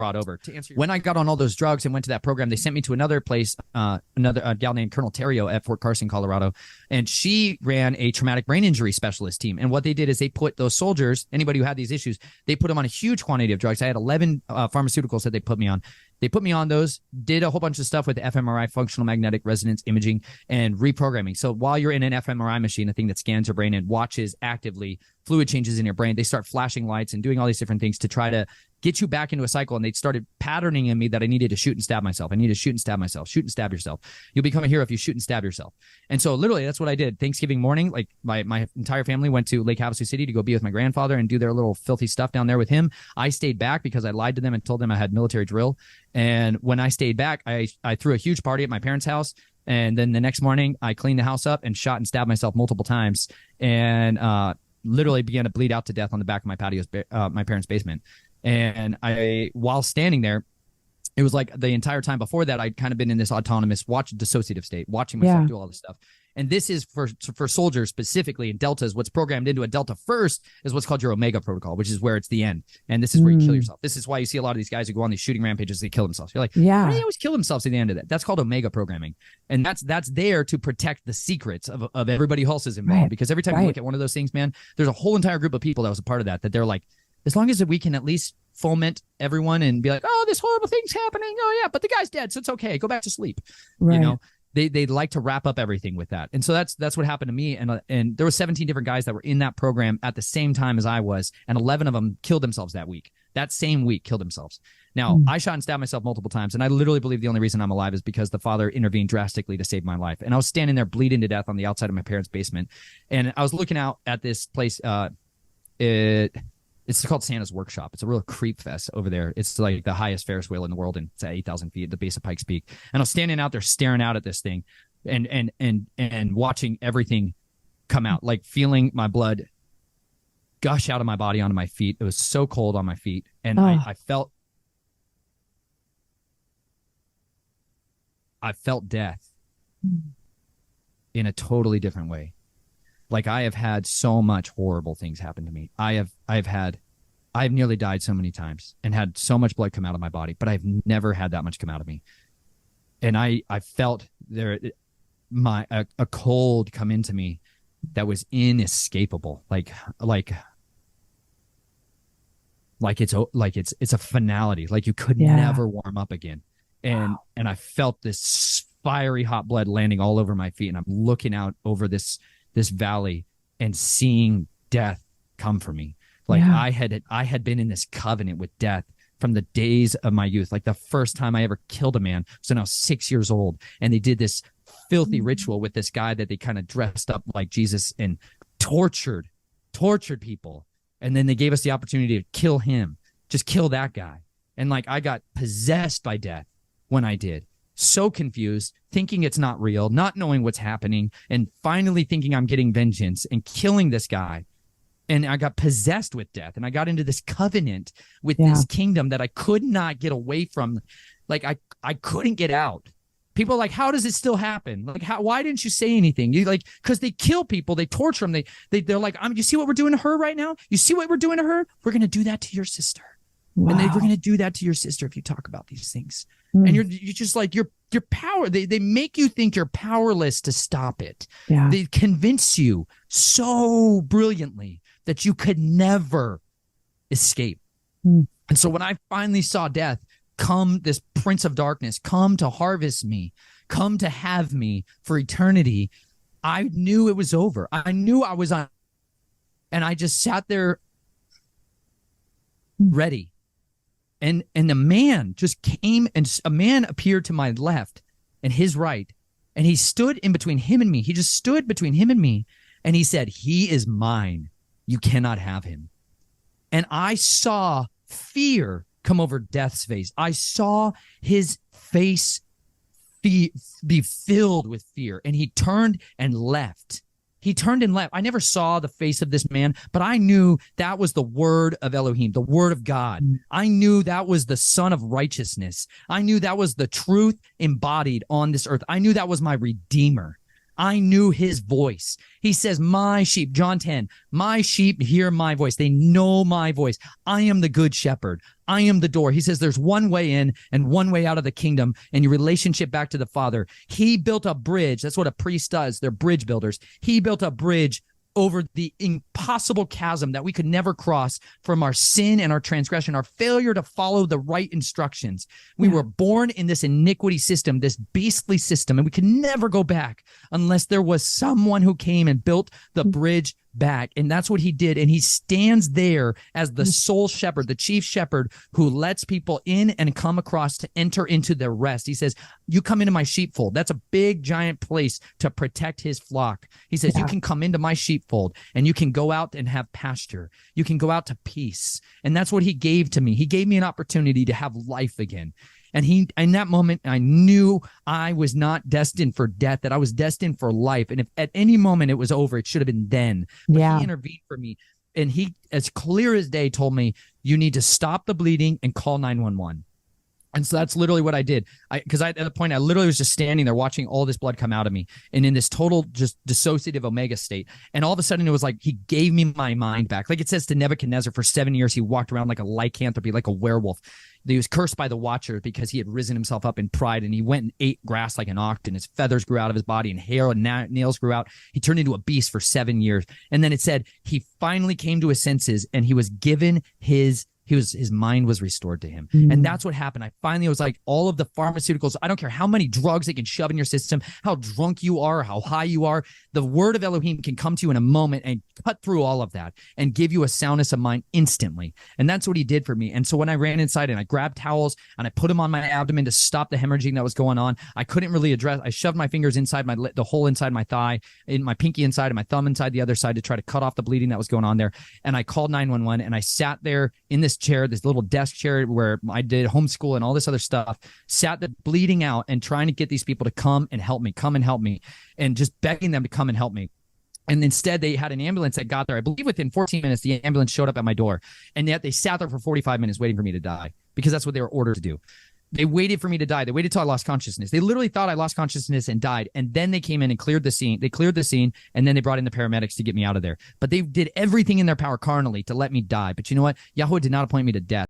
brought over. When I got on all those drugs and went to that program, they sent me to another place, a gal named Colonel Terrio at Fort Carson, Colorado, and she ran a traumatic brain injury specialist team. And what they did is they put those soldiers, anybody who had these issues, they put them on a huge quantity of drugs. I had 11 pharmaceuticals that they put me on. They put me on those, did a whole bunch of stuff with fMRI, functional magnetic resonance imaging, and reprogramming. So while you're in an fMRI machine, a thing that scans your brain and watches actively fluid changes in your brain, they start flashing lights and doing all these different things to try to get you back into a cycle. And they started patterning in me that I needed to shoot and stab myself. I need to shoot and stab myself, shoot and stab yourself. You'll become a hero if you shoot and stab yourself. And so literally that's what I did. Thanksgiving morning, like my entire family went to Lake Havasu City to go be with my grandfather and do their little filthy stuff down there with him. I stayed back because I lied to them and told them I had military drill. And when I stayed back, I threw a huge party at my parents' house. And then the next morning I cleaned the house up and shot and stabbed myself multiple times. And literally began to bleed out to death on the back of my patio's, my parents' basement. And while standing there, it was like the entire time before that, I'd kind of been in this autonomous, dissociative state, watching myself do all this stuff. And this is for soldiers specifically in deltas. What's programmed into a delta first is what's called your omega protocol, which is where it's the end. And this is where you kill yourself. This is why you see a lot of these guys who go on these shooting rampages, they kill themselves. You're like, why do they always kill themselves at the end of that? That's called omega programming. And that's there to protect the secrets of everybody else is involved. Right. Because every time you look at one of those things, man, there's a whole entire group of people that was a part of that they're like, as long as we can at least foment everyone and be like, oh, this horrible thing's happening. Oh, yeah, but the guy's dead, so it's okay. Go back to sleep. Right. You know, they like to wrap up everything with that. And so that's what happened to me. And there were 17 different guys that were in that program at the same time as I was, and 11 of them killed themselves that week. That same week, killed themselves. Now, I shot and stabbed myself multiple times, and I literally believe the only reason I'm alive is because the Father intervened drastically to save my life. And I was standing there bleeding to death on the outside of my parents' basement, and I was looking out at this place. It's called Santa's Workshop. It's a real creep fest over there. It's like the highest Ferris wheel in the world, and it's at 8,000 feet at the base of Pikes Peak. And I was standing out there staring out at this thing and watching everything come out, like feeling my blood gush out of my body onto my feet. It was so cold on my feet. And I felt death in a totally different way. Like, I have had so much horrible things happen to me. I've nearly died so many times and had so much blood come out of my body, but I've never had that much come out of me. And I felt a cold come into me that was inescapable. Like it's a finality. Like you could never warm up again. And I felt this fiery hot blood landing all over my feet. And I'm looking out over this valley and seeing death come for me. Like I had been in this covenant with death from the days of my youth. Like the first time I ever killed a man, so now 6 years old, and they did this filthy ritual with this guy that they kind of dressed up like Jesus and tortured people. And then they gave us the opportunity to kill him, just kill that guy. And like, I got possessed by death when I did. So confused, thinking it's not real, not knowing what's happening, and finally thinking I'm getting vengeance and killing this guy. And I got possessed with death, and I got into this covenant with this kingdom that I could not get away from. Like I couldn't get out. People are like, how does it still happen? Like, why didn't you say anything? You like, because they kill people, they torture them. They're like, you see what we're doing to her right now? You see what we're doing to her? We're going to do that to your sister. Wow. And we're going to do that to your sister if you talk about these things. And you're just like, your power. They make you think you're powerless to stop it. Yeah. They convince you so brilliantly that you could never escape. And so when I finally saw death come, this prince of darkness, come to harvest me, come to have me for eternity, I knew it was over. I knew I was on. And I just sat there ready. And a man just came, and a man appeared to my left and his right. And he stood in between him and me. He just stood between him and me. And he said, "He is mine. You cannot have him." And I saw fear come over death's face. I saw his face be filled with fear. And he turned and left. He turned and left. I never saw the face of this man, but I knew that was the word of Elohim, the word of God. I knew that was the Son of Righteousness. I knew that was the truth embodied on this earth. I knew that was my Redeemer. I knew his voice. He says, my sheep, John 10, my sheep hear my voice. They know my voice. I am the good shepherd. I am the door. He says there's one way in and one way out of the kingdom and your relationship back to the Father. He built a bridge. That's what a priest does. They're bridge builders. He built a bridge over the impossible chasm that we could never cross from our sin and our transgression, our failure to follow the right instructions. We were born in this iniquity system, this beastly system, and we could never go back unless there was someone who came and built the bridge back. And that's what he did. And he stands there as the sole shepherd, the chief shepherd, who lets people in and come across to enter into their rest. He says, you come into my sheepfold. That's a big, giant place to protect his flock. He says, you can come into my sheepfold and you can go out and have pasture. You can go out to peace. And that's what he gave to me. He gave me an opportunity to have life again. And in that moment, I knew I was not destined for death, that I was destined for life. And if at any moment it was over, it should have been then. But he intervened for me. And he, as clear as day, told me, you need to stop the bleeding and call 911. And so that's literally what I did. Because at the point, I literally was just standing there watching all this blood come out of me and in this total just dissociative omega state. And all of a sudden, it was like he gave me my mind back. Like it says to Nebuchadnezzar, for 7 years, he walked around like a lycanthropy, like a werewolf. He was cursed by the Watcher because he had risen himself up in pride, and he went and ate grass like an ox, and his feathers grew out of his body, and hair and nails grew out. He turned into a beast for 7 years. And then it said he finally came to his senses, and he was given his mind was restored to him. And that's what happened. I finally was like, all of the pharmaceuticals, I don't care how many drugs they can shove in your system, how drunk you are, how high you are, the word of Elohim can come to you in a moment and cut through all of that and give you a soundness of mind instantly. And that's what he did for me. And so when I ran inside and I grabbed towels and I put them on my abdomen to stop the hemorrhaging that was going on, I couldn't really address. I shoved my fingers inside the hole inside my thigh, in my pinky inside and my thumb inside the other side to try to cut off the bleeding that was going on there. And I called 911 and I sat there in this chair, this little desk chair where I did homeschool and all this other stuff, sat there bleeding out and trying to get these people to come and help me, and just begging them to come and help me. And instead, they had an ambulance that got there. I believe within 14 minutes, the ambulance showed up at my door. And yet they sat there for 45 minutes waiting for me to die because that's what they were ordered to do. They waited for me to die. They waited till I lost consciousness. They literally thought I lost consciousness and died. And then they came in and cleared the scene. They cleared the scene, and then they brought in the paramedics to get me out of there. But they did everything in their power carnally to let me die. But you know what? Yahweh did not appoint me to death.